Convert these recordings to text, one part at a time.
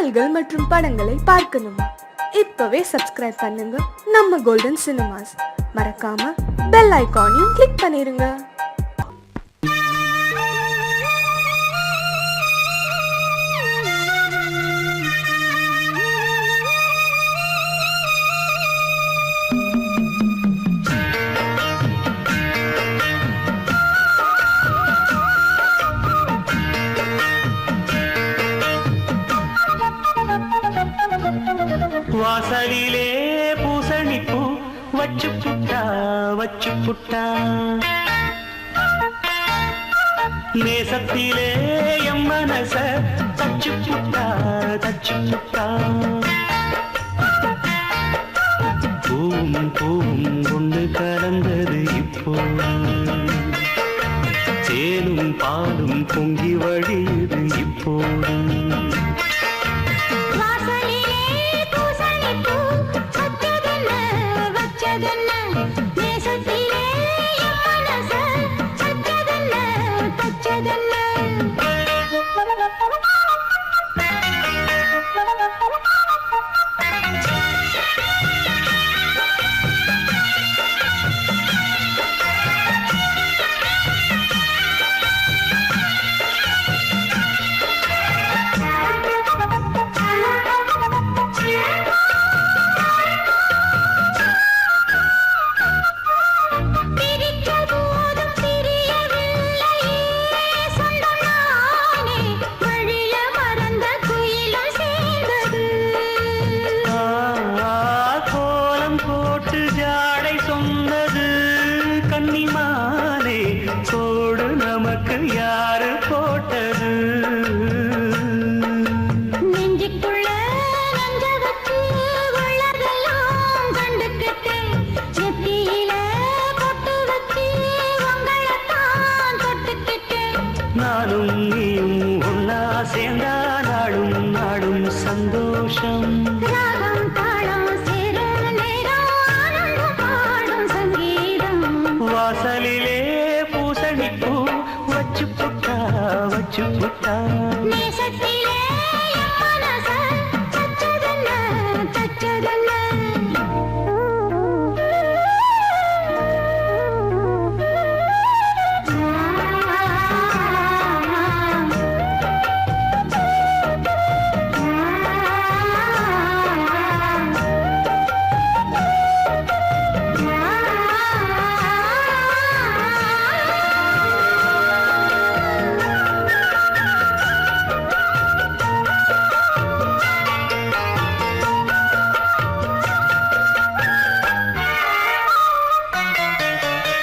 பாடல்கள் மற்றும் படங்களை பார்க்கணுமா? இப்பவே சப்ஸ்கிரைப் பண்ணுங்க நம்ம கோல்டன் சினிமாஸ். மறக்காம பெல் ஐகானையும் கிளிக் பண்ணிருங்க. வாசலிலே பூசணிப்பூ வச்சு புட்டா நேசத்திலே எம் மனச தச்சு புட்டா பூவும் கொண்டு கலந்தது இப்போ தேனும் பாலும் பொங்கி வழியுது இப்போது கோடு நமக்கு யாரு போட்டது நெஞ்சுக்குள்ள நஞ்ச வச்சு உள்ளதெல்லாம் கண்டுக்கிட்டு நெத்தியில பொட்டு வச்சு உங்களைத்தான் தொட்டுக்கிட்டு நானும் நீயும் ஒன்னா சேர்ந்தா நாடும் சந்தோஷம் ராகம் தாளம் சேரும் நேரம் ஆனந்தம் பாடும் சங்கீதம் வாசலிலே பூசணிப்பூ வச்சு புட்டா நேசத்திலே மனச தச்சதல்ல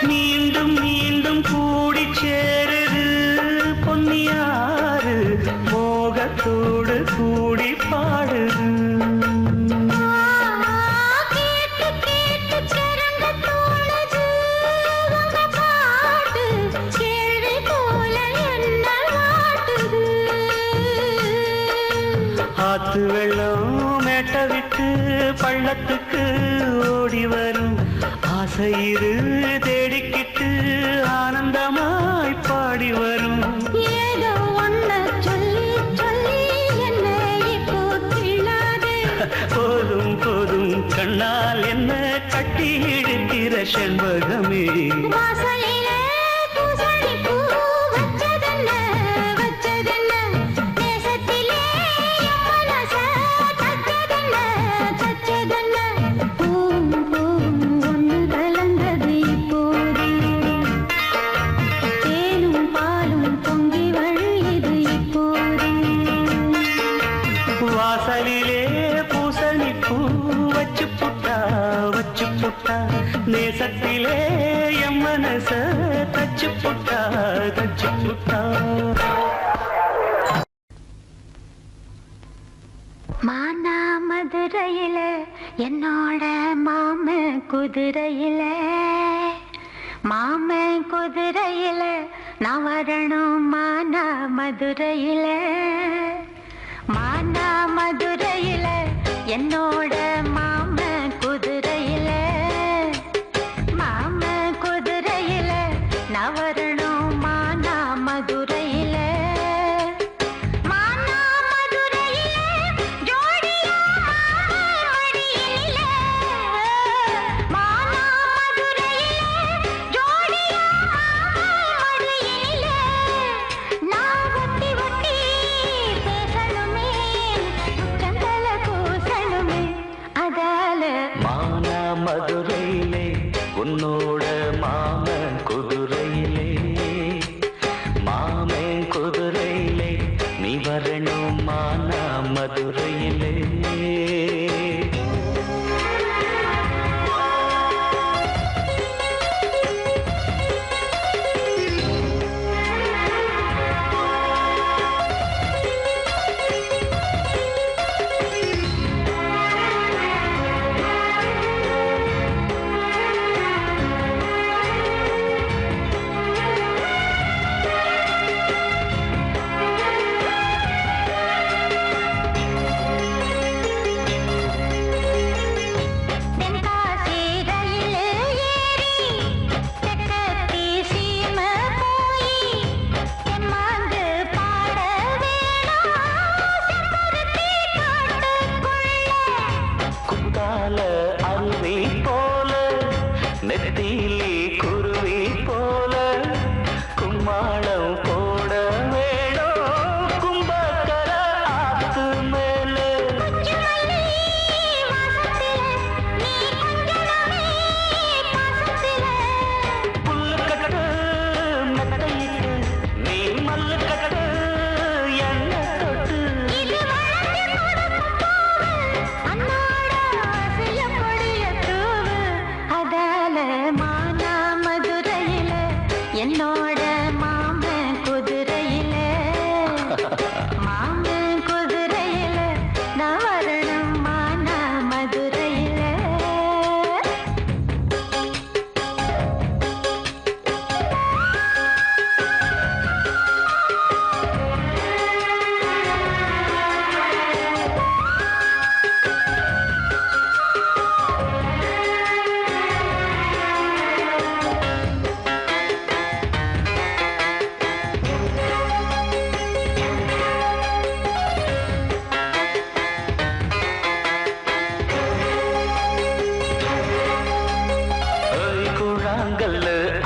மீண்டும் கூடி சேருது பொன்னியாறு மோகத்தோடு கூடி பாடுது ஆத்து வெள்ளம் மேட்ட விட்டு பள்ளத்துக்கு ஓடி வரும் ஆசையிரு தேடிக்கிட்டு ஆனந்தமாய் பாடி வரும் ஏதோ ஒன்ன சொல்லி என்ன இப்போ கிள்ளாதே போதும் கண்ணால் என்ன கட்டி இழுக்கிற செண்பகமே வாசலிலே பூசணிப்பூ வச்சதென்ன நேசத்திலே மனச தச்சதென்ன பூவும் ஒன்று கலந்தது இப்போது தேனும் பாலும் பொங்கி வழியுது இப்போது வாசலிலே பூசணிப்பூ வச்சு புட்டா நேசத்திலே எம் மனச தச்சு புட்டா மானா மதுரையில என்னோட மாமன் குதிரையில நான் வரணும் மானா மதுரையில என்னோட மாமன் குதிரையில நான் வரணும் மானா மதுரையில உன்னோட மாமன் குதிரையிலே மாமன் குதிரையிலே நீ வரணும் மானா மதுரையிலே நெத்தியிலே குருவி போல கும்மாளம் போட வேணும் கும்பக்கர ஆத்து மேலே புல்லு கட்டு மெத்தையிட்டு நீ மல்லு கட்டு என்ன தொட்டு என்னோட மாமன் குதிரையில மாமன் குதிரையில நான் வரணும் மானா மதுரையில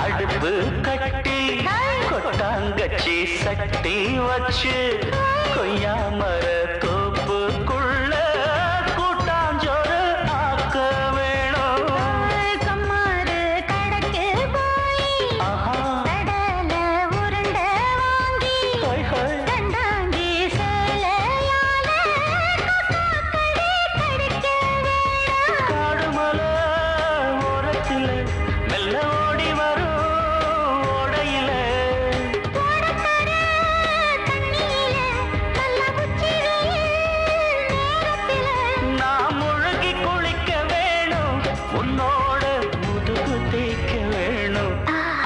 அடுப்பு கட்டி கொட்டாங்கச்சி சட்டி வச்சு கொய்யாமர தோப்புக்குள்ள கூட்டாஞ்சோறு ஆக்க வேணும் கம்மாறு கடக்கு போய் கடல உருண்டை வாங்கி கண்டாங்கி சேலையால கடிக்க வேணும் காடுமலை ஓரத்தில் மெல்ல ஓடி வரும் ஓடையில நான் முழுகி குளிக்க வேணும் உன்னோட முதுகு தேய்க்க வேணும்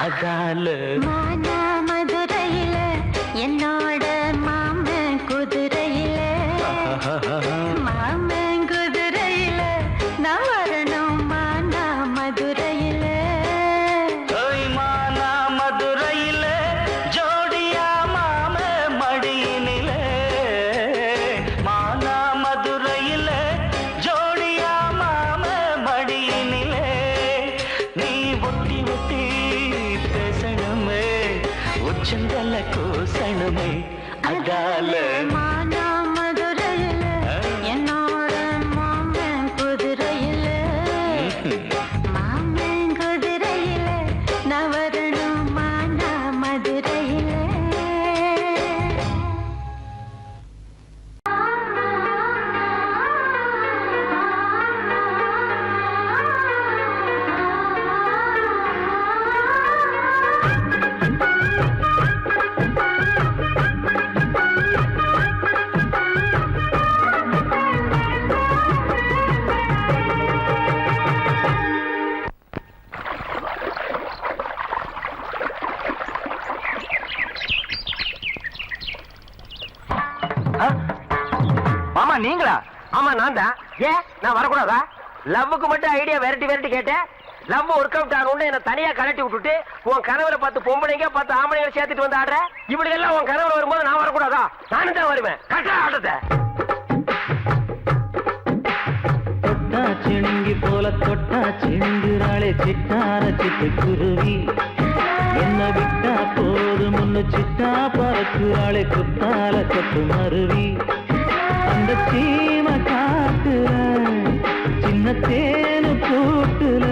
அதால மானா மதுரையில என்னோட மாமன் குதிரையில மாமன் குதிரையில நான் வரணும் மானா மதுரையில மானா மதுரையில ஜோடியா மாம மடியினில மானா மதுரையில ஜோடியா மாம மடியினில நீ ஒட்டி ஒட்டி பேசணுமே உச்சந்தல கூசணுமே அதால மானா மதுரையில என்னோட மாமன் குதிரையில மாமன் குதிரையில நான் வரணும் மானா மதுரையில மாமா நீங்களா? ஆமா நான் தான். ஏன் நான் வரக்கூடாதா? லவ்வுக்கு மட்டும் ஐடியா வெரைட்டி கேட்டேன். லவ் ஒர்க் அவுட் ஆகணும்னு என்ன தனியா கலட்டி விட்டுட்டு உன் கனவுல 10 பொம்பளைங்க 10 ஆம்பளைங்க சேர்த்துட்டு வந்து ஆடுற. இப்படி எல்லாம் உன் கனவுல வரும்போது நான் வரக்கூடாதா? நானும் தான் வருவேன். கட்டா ஆடுறத தொட்டா சிணுங்கி போல தொட்டா சிணுங்குறாளே சிட்டார சிட்டுக்குருவி என்ன விட்டா போதும் முன்னு சிட்டா பறக்குறாளே குத்தால கொத்து மருவி அந்த சீம காட்டுல சின்ன தேனு கூட்டுல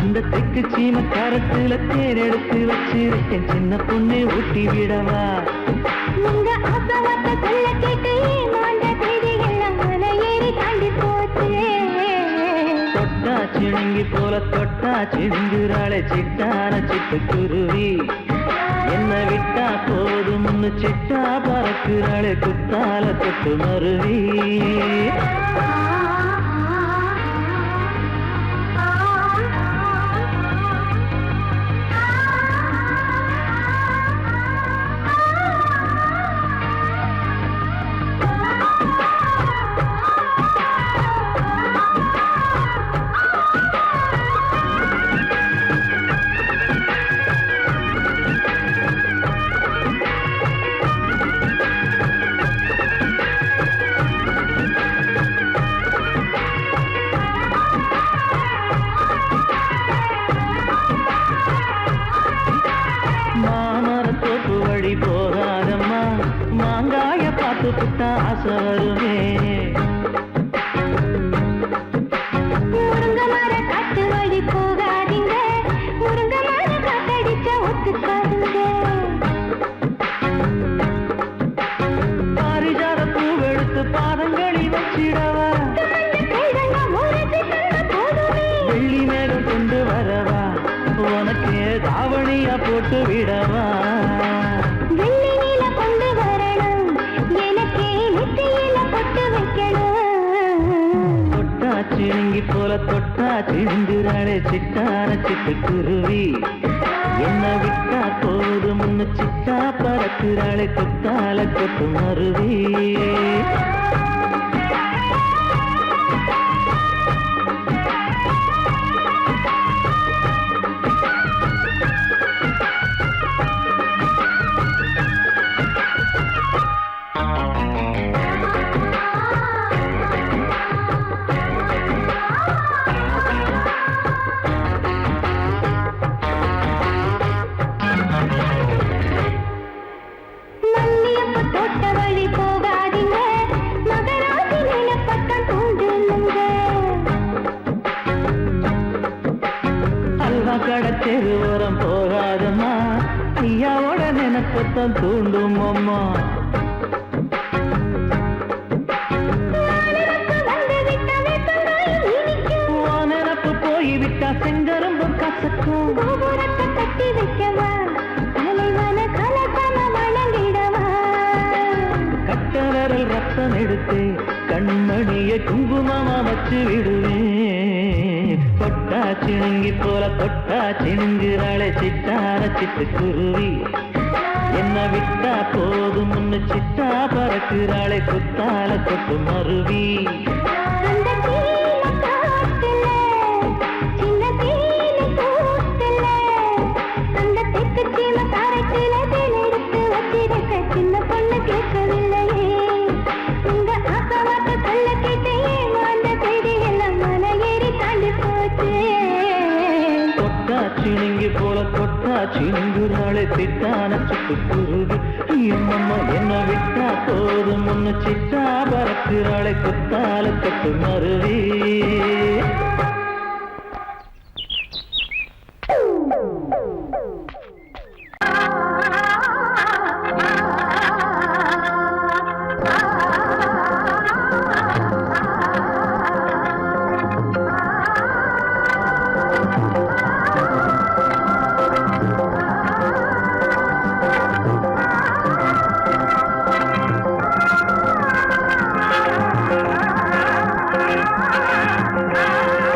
அந்த தெற்கு சீம கரத்துல தேர் எடுத்து வச்சிருக்கேன் சின்ன பொண்ணு ஊட்டி விடவா உங்க ஆசவாத்த சொல்ல கேட்டு ஏமாந்த தேதி எல்லாம் மலை ஏறி தாண்டி போச்சு தொட்டா சிணுங்கி போல தொட்டா சிணுங்குறாளே சிட்டான சிட்டுக்குருவி என்ன விட்டா போதும்னு சிட்டா பறக்குறாளே குத்தால தொட்டு மருவி மாமரத்தோப்பு வழி போகாதம்மா மாங்காய பார்த்து புட்டா ஆசை வருமே முருங்க மர காட்டு வழி போகாதீங்க முருங்க மர காத்தடிச்ச ஒத்துக்காதுங்க பாரிஜாத பூவெடுத்து பாதங்களில் வச்சிடவா வெள்ளி மேகம் கொண்டு வரவா உனக்கு தாவணியா போட்டு விடவா வெள்ளி நீல கொண்டு வரணும் எனக்கே நெத்தியில பொட்டு வைக்கணும் தொட்டா சிணுங்கி போல தொட்டா சிணுங்குறாளே சிட்டான சிட்டுக்குருவி என்ன விட்டா போதும்னு சிட்டா பறக்குறாளே குத்தால கொட்டு மருவி மல்லியப்ப தோட்ட வழி போகாதீங்க மகராசி நிலப்பட்டம் தூண்டுங்க அல்வா கடத்தெரு ஓரம் போகாதம்மா ஐயாவோட நினைப்பத்தான் தூண்டும் அம்மா நினப்பு போய்விட்டா செங்கரும்பு கசக்கும் கோபுரத்தை கட்டி வைக்கவா தலைவன கலசம வணங்கிடவா கட்ட விரல் ரத்தம் எடுத்து கண்மணியை குங்குமமா வச்சு விடுவேன் தொட்டா சிணுங்கி போல தொட்டா சிணுங்குறாளே சிட்டான சிட்டுக்குருவி என்ன விட்டா போதும்னு சிட்டா பறக்குறாளே குத்தால கொட்டு மருவி அந்த தீல காட்டுல சின்ன தீல கூட்டுல அந்த தெற்கு சீம காரைக்குல தேன் எடுத்து வச்சிருக்க சின்ன பொண்ணு கேட்கவில்லையே உங்க ஆசவாத்த சொல்ல கேட்டு ஏமாந்த தேதி எல்லாம் மலை ஏறி தாண்டி போச்சு தொட்டா சிணுங்கி போல தொட்டா சிணுங்குறாளே சிட்டான சிட்டுக்குருவி எம்மம்மா என்ன விட்டா போதும்னு சிட்டா பறக்குறாளே குத்தால கொட்டு மருவி ஆ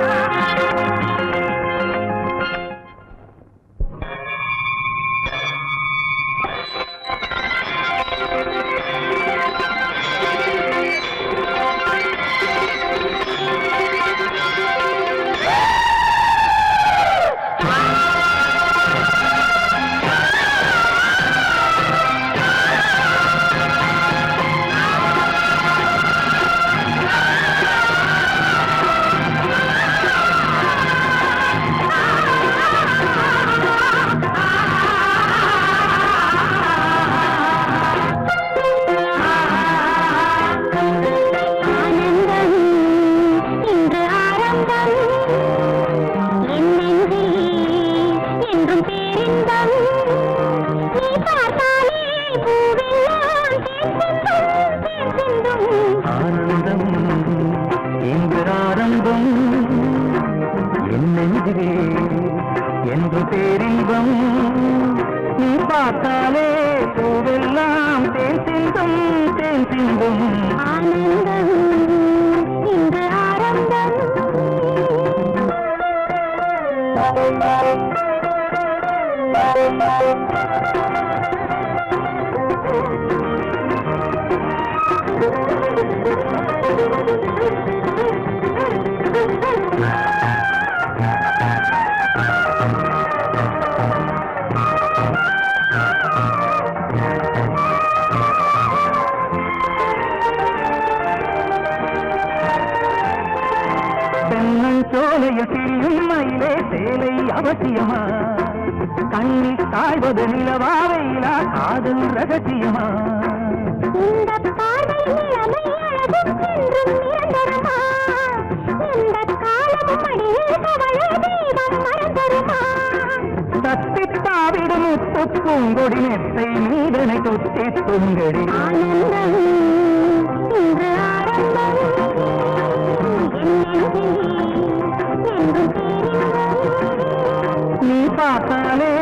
தேனின்பம் ஆனந்தம் இன்று ஆரம்பம். தென்னன் சோலைய திரியும் மயிலே சேலை அவசியமா கண்ணில் தாழ்வது நிலவா வெயிலா காதல் ரகசியமா இந்த பார்வை நிலைமை அழகும் என்றும் நிரந்தரமா. இந்த காலமும் அடியில் தவழ தெய்வம் மறந்தருமா. தத்தித்தாவிடும் முத்து பூங்கொடி நெத்தை மீதனை தொத்தி துங்கடி ஆனந்தம் இன்று ஆரம்பம். என்றும் பேரின்பம். நீ பார்த்தாலே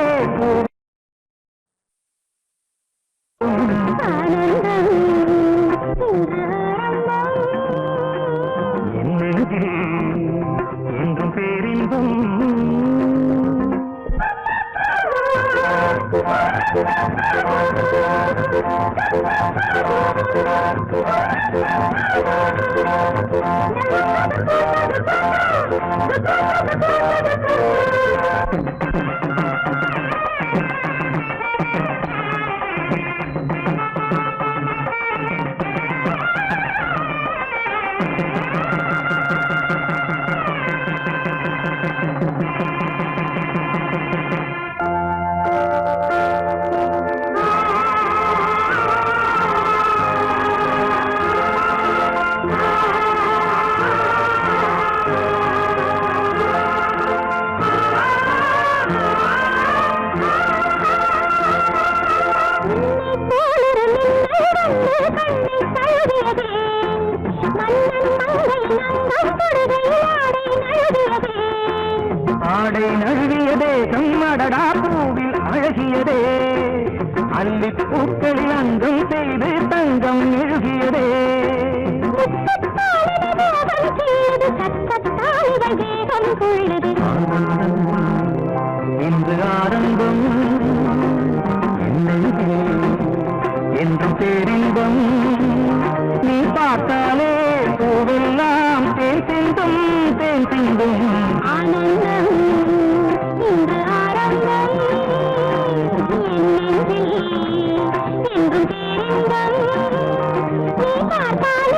ஆனந்தம் இன்று ஆரம்பம். என் நெஞ்சில் என்றும் பேரின்பம் ஆடை நழுவியதே கம்மடடா பூவில் அழகியதே அல்லி பூக்களில் அங்கம் செய்து தங்கம் எழுகியதே இன்று ஆரம்பம் என்றும் பேரின்பம் நீ பார்த்தாலே பூவெல்லாம் தேன் சிந்தும் தேன் சிந்தும் ஆனந்தம் இன்று ஆரம்பம். என்றும் பேரின்பம். நீ பார்த்தால்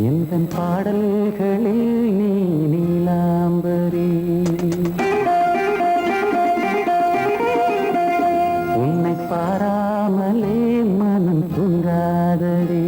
எந்தன் பாடல்களில் நீ நீலாம்பரி உன்னை பாராமலே மனம் தூங்காதடி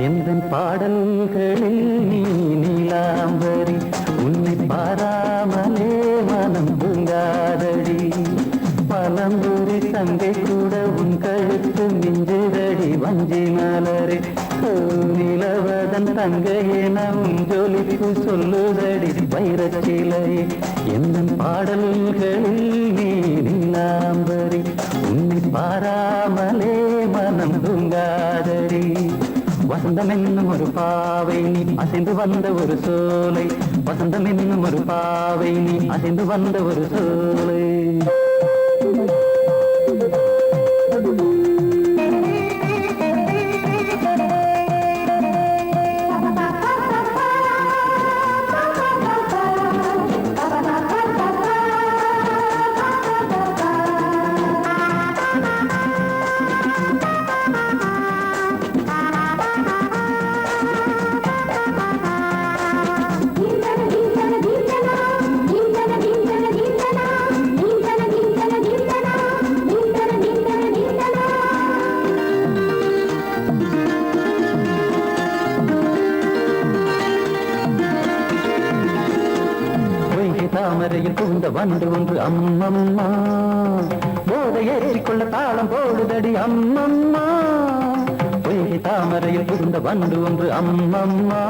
எந்தன் பாடல்களில் நீ நீலாம்பரி உன்னை பாராமலே மனம் தூங்காதடி பழம்புரி தங்கை கூட உன் கழுத்து மிஞ்சுதடி வஞ்சி மலரே நிலவதன் தங்கையென உன் ஜொலிப்பு சொல்லுதடி வைரச்சிலையே எந்தன் பாடல்களில் நீ நீலாம்பரி உன்னை பாராமலே மனம் தூங்காதடி வசந்தம் என்னும் ஒரு பாவை நீ அசைந்து வந்த ஒரு சோலை வசந்தம் என்னும் ஒரு பாவை நீ அசைந்து வந்த ஒரு சோலை தாமரையில் புகுந்த வண்டு ஒன்று அம்மம்மா போதை ஏற்றிக்கொள்ள தாளம் போடுதடி அம்மம்மா பொய்கை தாமரையில் புகுந்த வண்டு ஒன்று அம்மம்மா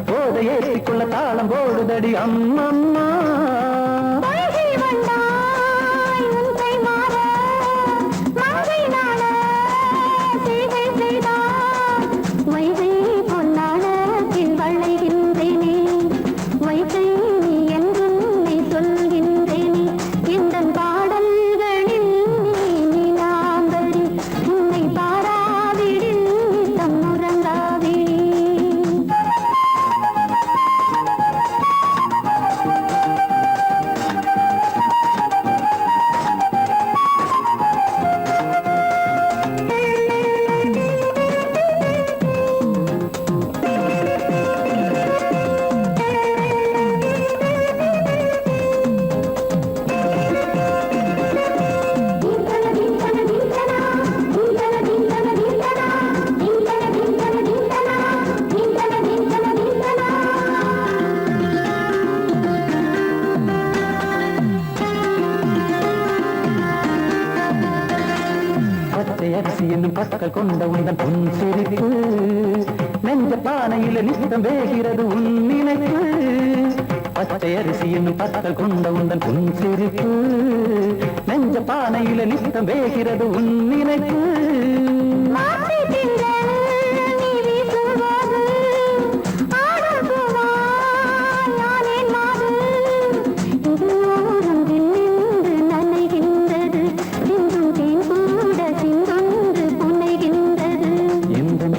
போதை ஏற்றிக்கொள்ள தாளம் போடுதடி அம்மம்மா அரிசி என்னும் பற்கள் கொண்ட உந்தன் பொன் சிரிப்பு நெஞ்ச பானையில நித்தம் வேகிறது உன் நினைப்பு பச்சை அரிசி என்னும் பற்கள் கொண்ட உந்தன் பொன் சிரிப்பு நெஞ்ச பானையில நித்தம் வேகிறது உன் நினைப்பு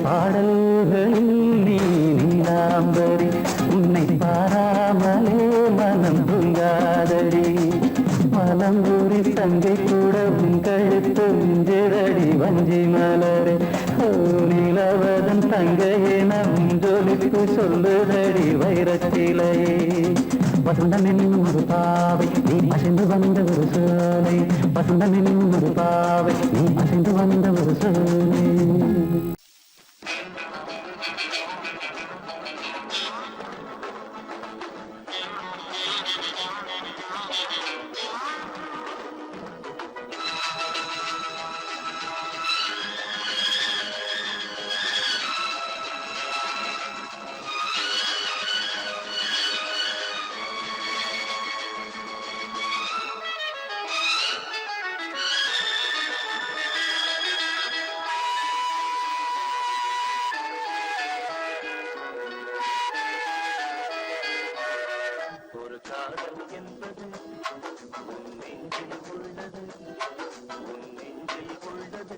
பாடல்களில் நீ நீலாம்பரி உன்னை பாராமலே மனம் தூங்காதடி மலம்பூரி தங்கை கூட உன் கழுத்து மிஞ்சிரடி வஞ்சி மலரே நிலவதன் தங்கையென உன் ஜொலிப்பு சொல்லுதடி வைரச்சிலையே வசந்தம் என்னும் ஒரு பாவை நீ அசைந்து வந்த ஒரு சோலை வசந்தம் என்னும் ஒரு பாவை நீ அசைந்து வந்த ஒரு சோலை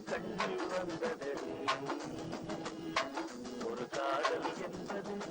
கண்ணில் வந்ததடி ஒரு காதல் என்பது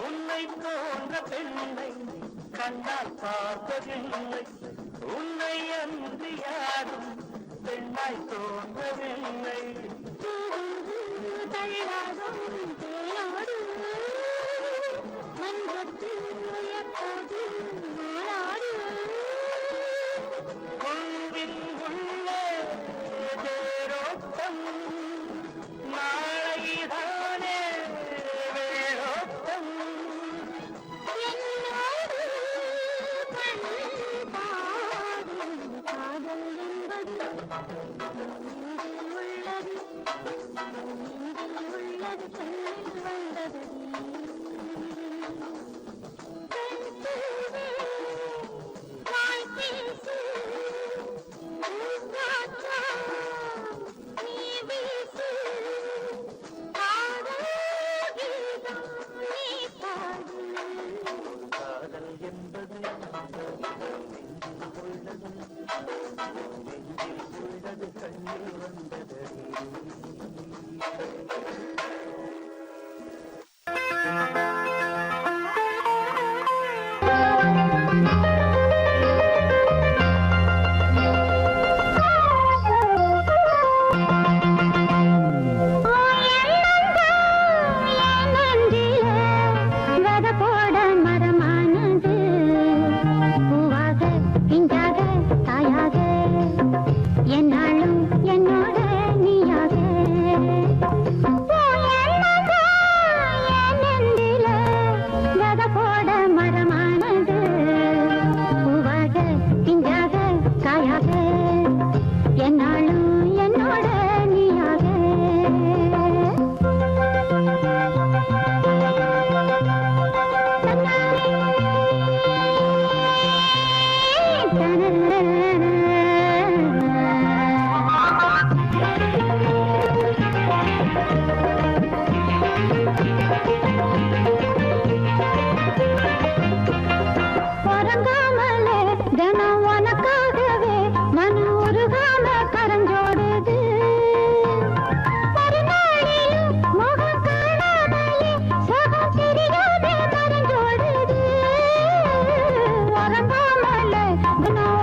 உன்னை போன்ற பெண்ணை கண்ணால் பார்த்ததில்லை, உன்னை அன்று யாரும் பெண்ணாய் தோன்றவில்லை. கொள்வின் உள்ளே தேரோட்டம், நாளைதானே வேரோட்டம். No.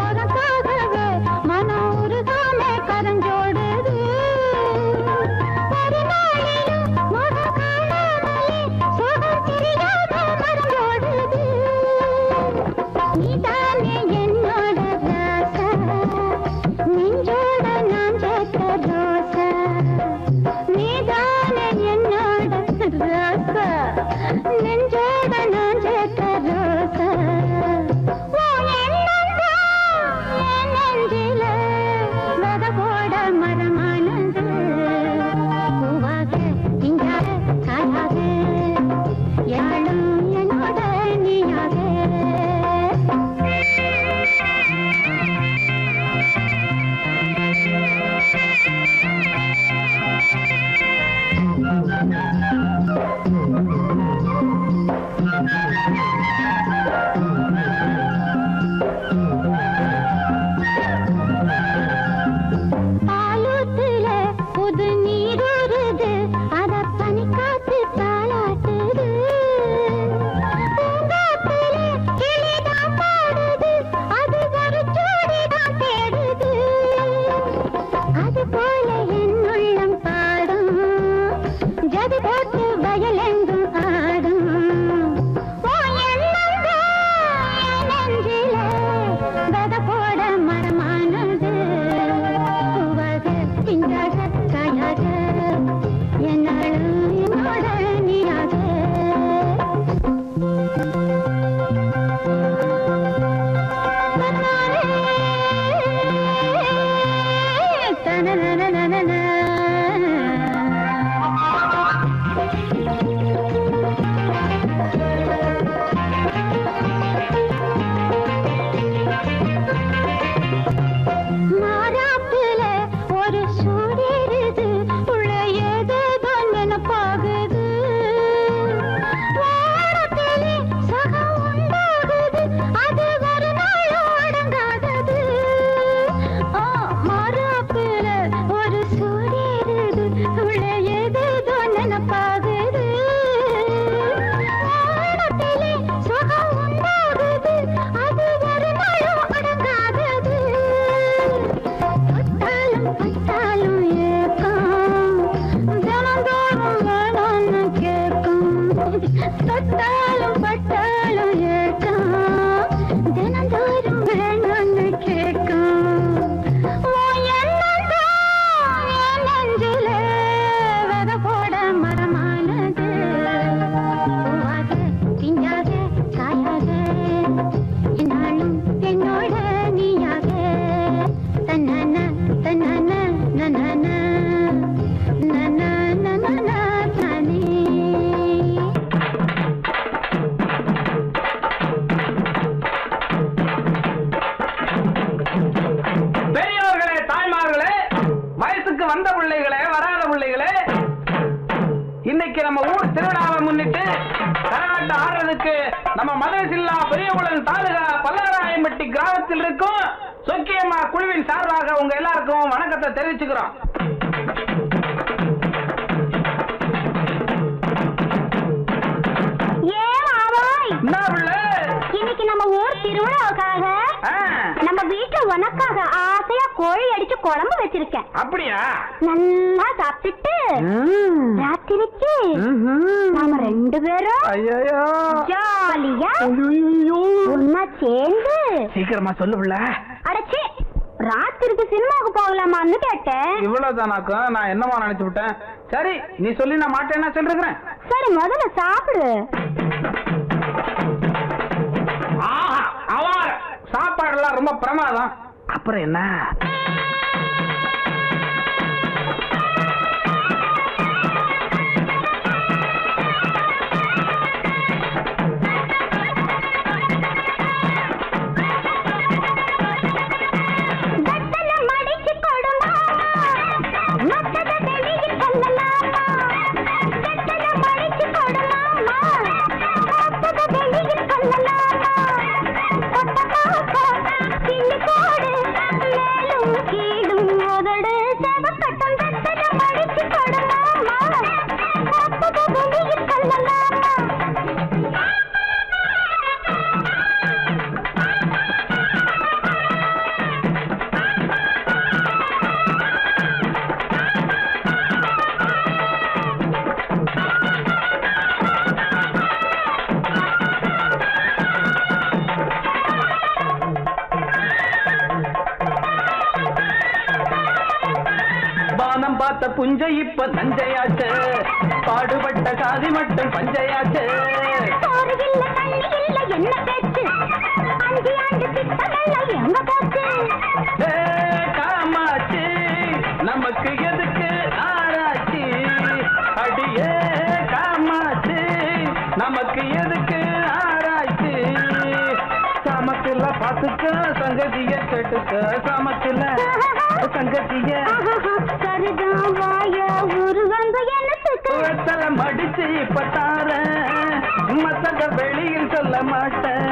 உங்களுக்கு நம்ம மதுரை ஜில்லா பெரியகுளம் தாலுகா பல்லாராயம்பட்டி கிராமத்தில் இருக்கும் சொக்கியம்மா குழுவின் சார்பாக உங்க எல்லாருக்கும் வணக்கத்தை தெரிவிச்சுக்கிறோம். இன்னைக்கு நம்ம ஊர் திருவிழாவுக்காக நம்ம வீட்டுல உனக்காக ஆசையா கோழி அடிச்சு குழம்பு வச்சிருக்கேன். அப்படியா? நல்லா சாப்பிட்டுட்டு ராத்திரிக்கு நாம 2 பேரும் ஜாலியா ஒன்னா சேர்ந்து சீக்கிரமா சொல்லுவில்ல. அடச்சி ராத்திரிக்கு சினிமாவுக்கு போகலாமான்னு கேட்டேன். இவ்வளவுதானாக்கா? நான் என்னமா நினைச்சு விட்டேன். சரி நீ சொல்லி நான் மாட்டேன்னா சொல்றேன். சரி முதல்ல சாப்பிடு. சாப்பாடுலாம் ரொம்ப பிரமாதம். அப்புறம் என்ன? பார்த்த புஞ்சை இப்ப நஞ்சையாச்சு, பாடுபட்ட சாதி மட்டும் பஞ்சையாச்சு. காமாச்சு நமக்கு எதுக்கு ஆராய்ச்சி? அடியே காமாச்சு நமக்கு எதுக்கு ஆராய்ச்சி? சமத்துல பாத்துக்க சங்கதிய கேட்டுக்க, சமத்துல சங்கதிய மடிச்சு இப்ப தார மத்தத வெளியில் சொல்ல மாட்டேன்.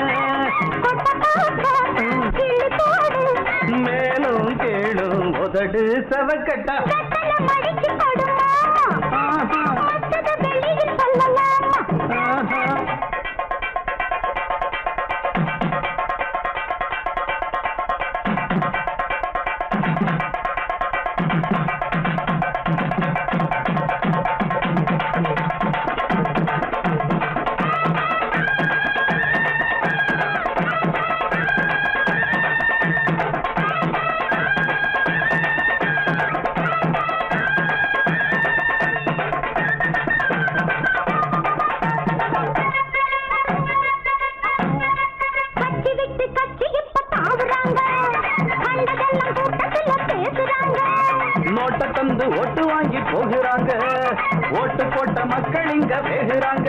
மேலும் கேளும் உதடு சவக்கட்டா தந்து ஓட்டு வாங்கி போகிறாங்க, ஓட்டு போட்ட மக்கள் இங்க வேகிறாங்க.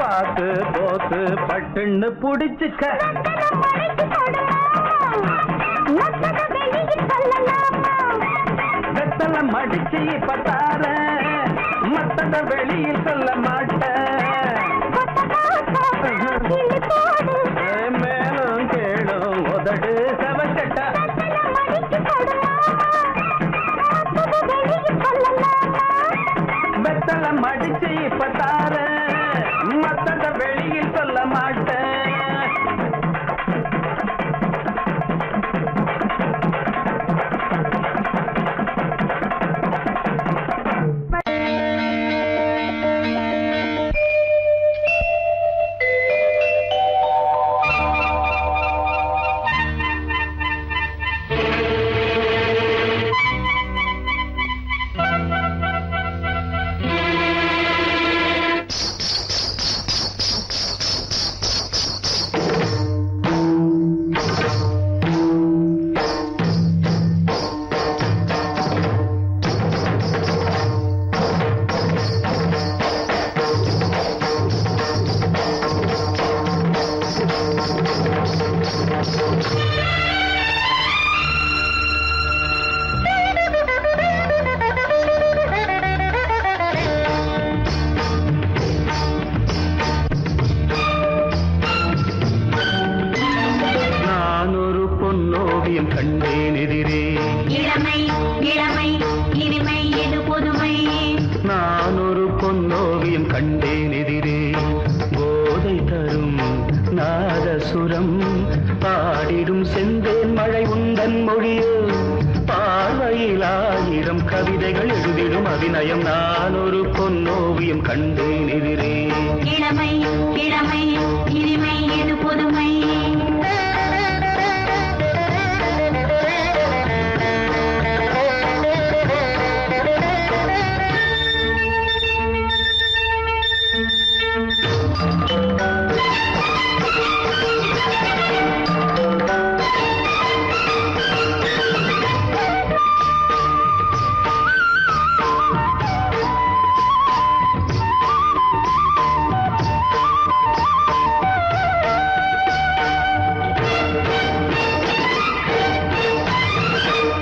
பார்த்து போத்து பட்டுன்னு புடிச்சுக்க, வெத்தல மடிச்சு பத்தார மத்தத வெளியில் சொல்ல மாட்டேன். மேலும் கேளும் உதடு சவக்கட்டா வெத்தல மடிச்சு பத்தார மத்தத வெளியில் சொல்ல மாட்டேன். நான் ஒரு பொன்னோவியம் கண்டேன் எதிரே. இளமை இளமை இனிமை இது புதுமை. நான் ஒரு பொன்னோவியம் கண்டேன் எதிரே. போதை தரும் நாதசுரம் பாடிடும் செந்தேன் மழை உந்தன் மொழியோ. பார்வையில் 1000 கவிதைகள் எழுதிடும் அபிநயம். நான் ஒரு பொன்னோவியம் கண்டேன் எதிரே. இளமை இளமை இனிமை இது புதுமை.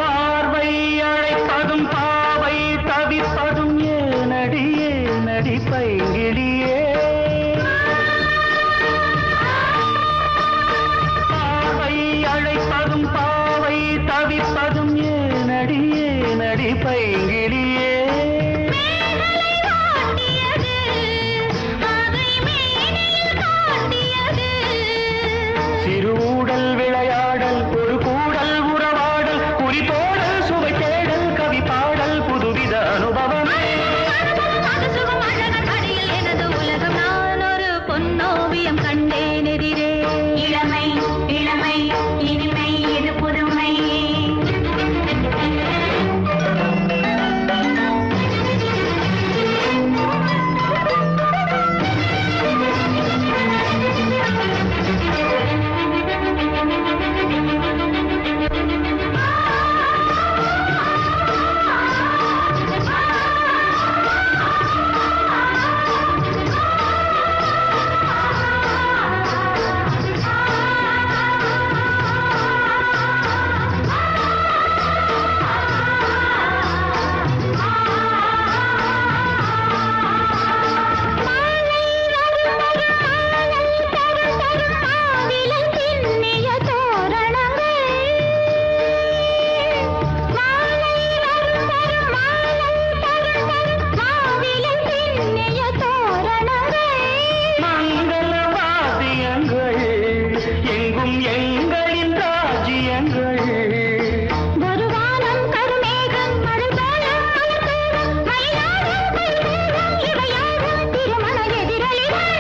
பார்வை அழைப்பதும் பாவை தவிப்பதும் ஏனடியே நடிப்பைங்கிடியே. பார்வை அழைப்பதும் பாவை தவிப்பதும் ஏனடியே நடிப்பைங்கிடியே. சிறு ஊடல் விளையாடல் ஒரு கூடல் உறவாடல் குறிப்போடல் சுவை தேடல் கவி பாடல் புதுவித அனுபவமே. எனது உலகம் நான் ஒரு பொன்னோவியம் கண்டேன் எதிரே. இளமை இளமை இனிமை இது புதுமை. மங்கள வாத்தியங்கள் எங்கும் எங்களின் ராஜ்யங்கள். வருவானம் கருமேகம் மறுபோலம் மலர்தேகம் மயிலாடும் கைதேகம் இவையாவும் திருமண எதிரொலிகள்.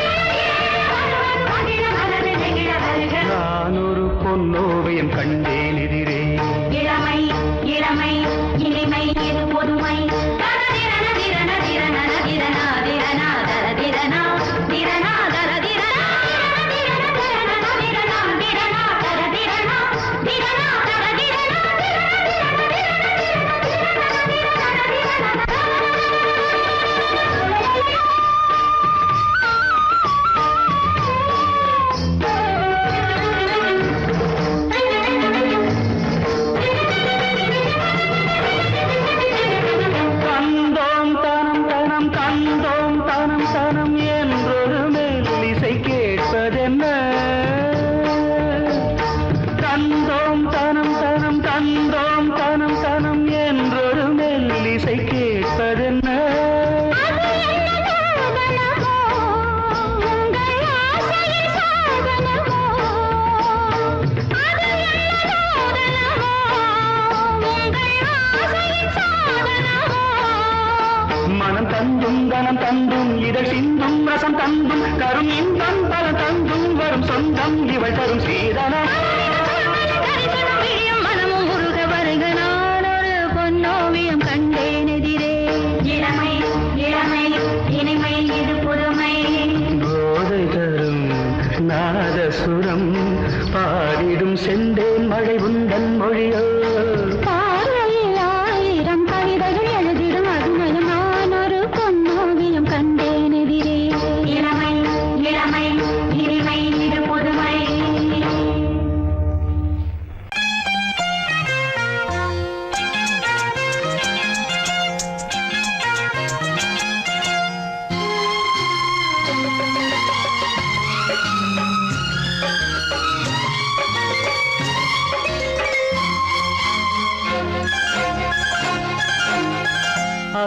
நான் ஒரு பொன்னோவியம் கண்டேன் எதிரே. இளமை இளமை இனிமை இது புதுமை. தரதிரன திரன திரன திரனா திரனா தரதிரனா திரனா தரதிரனா திரன திரன திரனா திரனா தரதிரனா திரனா தரதிரனா கந்தோம் தனம் தனம் கந்தோம் தனம் தனம் என்றொரு மெல்லிசை கேட்பதென்ன. கந்தோம் தனம் தனம் கந்தோம் தனம் தனம் என்றொரு மெல்லிசை கேட்பதென்ன. மனம் தந்தும் கனம் தந்தும் இதழ் சிந்தும் ரசம் தந்தும் தரும் இன்பம் பல தந்தும் வரும் சொந்தம் இவள் தரும் சீதனம். மனமும் முருக வருக நான் ஒரு பொன்னோவியம் கண்டேன் எதிரே. இளமை இளமை இனிமை இது புதுமை. போதை தரும் நாதசுரம் பாடிடும் செந்தேன் மழை உந்தன் மொழியோ. பார்வையில் 1000 கவிதைகள் எழுதிடும் அபிநயம். நான் ஒரு பொன்னோவியம் கண்டேன் எதிரே. இளமை இளமை இனிமை இது புதுமை.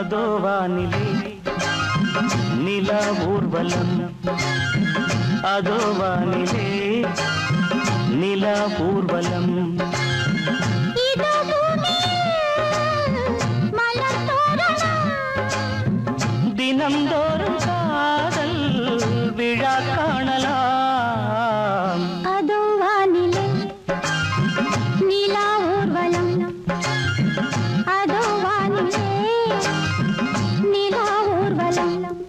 அதோ வானிலே நிலா ஊர்வலம், அதோ வானிலே நிலா ஊர்வலம். தினந்தோறும் காதல் விழா காணலாம். அதோ வானிலே நிலா ஊர்வலம், அதோ வானிலே நிலா ஊர்வலம்.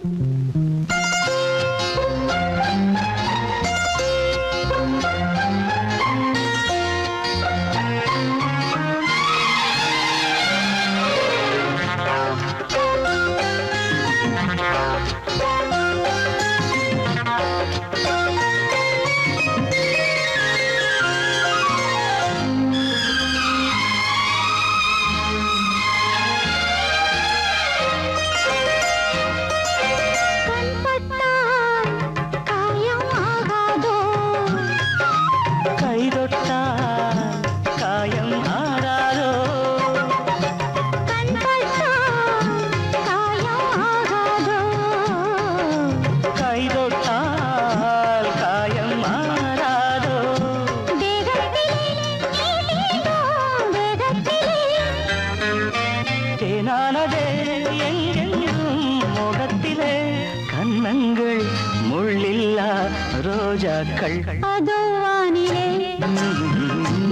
ரோஜாக்கள் அதோ வானிலே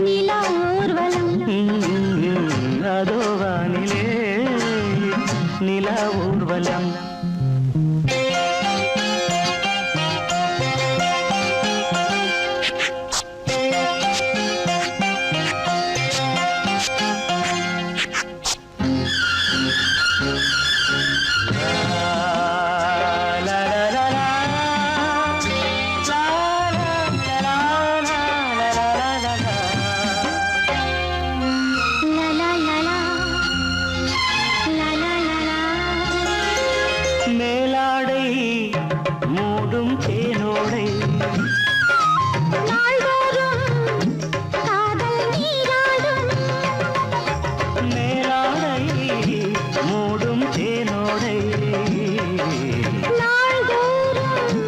நிலா ஊர்வலம், அதோ வானிலே நிலா ஊர்வலம். மேலாடை மூடும் தேனோடை நாள்தோறும் காதல் நீராடும். மேலாடை மூடும் தேனோடை நாள்தோறும்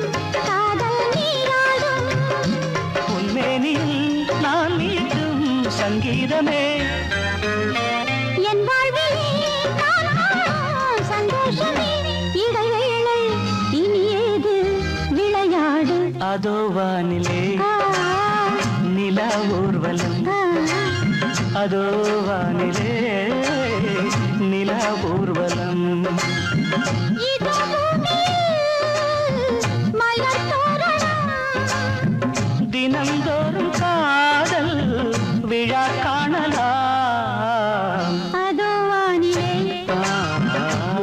காதல் நீராடும். உன்மேனில் நான் மீட்டும் சங்கீதமே என் வாழ்விலே நான் காணும் சந்தோஷமே. இடைவேளை இனி ஏது விளையாடு. அதோ வானிலே நிலா ஊர்வலம், அதோ வானிலே நிலா ஊர்வலம். இதோ பூமியில் மலர் தோரணம், தினந்தோறும் காதல் விழா காணலாம். அதோ வானிலே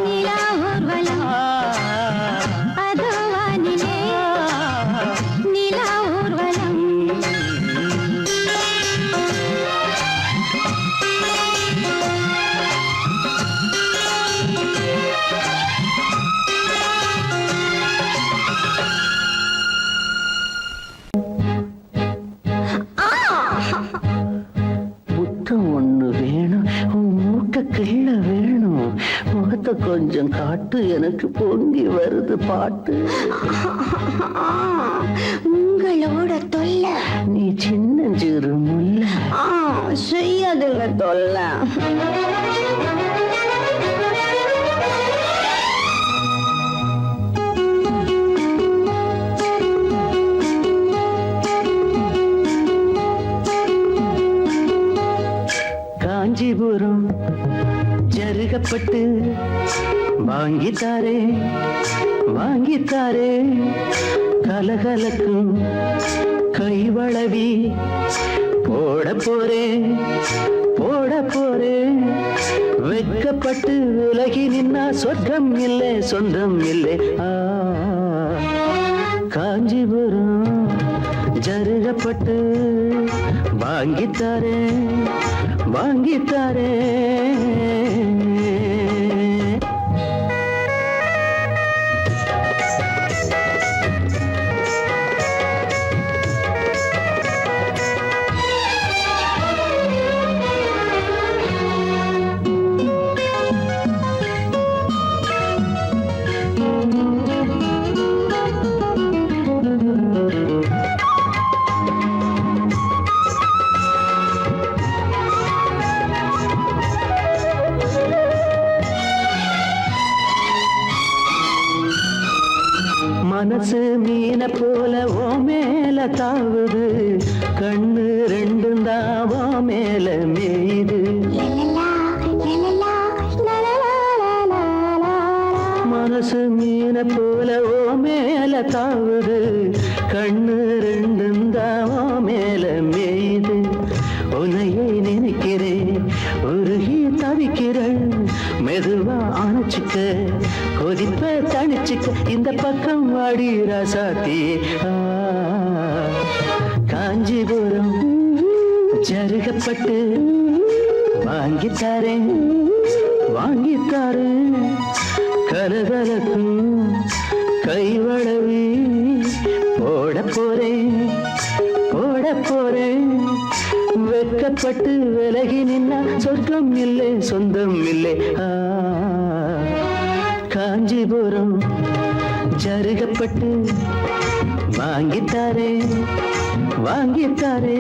நிலா ஊர்வலம், அதோ வானிலே நிலா ஊர்வலம். முத்தம் ஒண்ணு வேணும், உன் மூட்டை கிள்ள வேணும், முகத்தை கொஞ்சம் காட்டு, எனக்கு பொங்கி வருது பாட்டு. உங்களோட தொல்லை நீ சின்ன சிறு முல்ல, செய்யாதுங்க தொல்லை. காஞ்சிபுரம் ஜருகப்பட்டு வாங்கித்தாரே வாங்கித்தாரே, கலகலக்கும் கைவளவி போட போறேன் போட போறேன். வெட்கப்பட்டு விலகி நின்னா சொர்க்கம் இல்லை சொந்தம் இல்லை. காஞ்சிபுரம் ஜருகப்பட்டு வாங்கித்தாரே வாங்கித்தாரே. கண்ணு ரெண்டும் தாவா மேல மேயுது மனசு மீன போல ஓ மேல தாவுது கண்ணு ரெண்டும் தாவா மேல மேயுது உன்னையே நினைக்கிறேன் உருகி தவிக்கிறேன் மெதுவா அணைச்சிக்க கொதிப்ப தணிச்சிக்க இந்த பக்கம் வாடி ராசாத்தி காஞ்சிபுரம் ஜருகப்பட்டு வாங்கித்தாரேன் வாங்கித்தாரேன் கலகலக்கும் கைவளவி போட போறேன் போட போறேன் வெட்கப்பட்டு விலகி நின்னா சொர்க்கம் இல்லை சொந்தம் இல்லை காஞ்சிபுரம் ஜருகப்பட்டு வாங்கித்தாரே வாங்கித்தாரே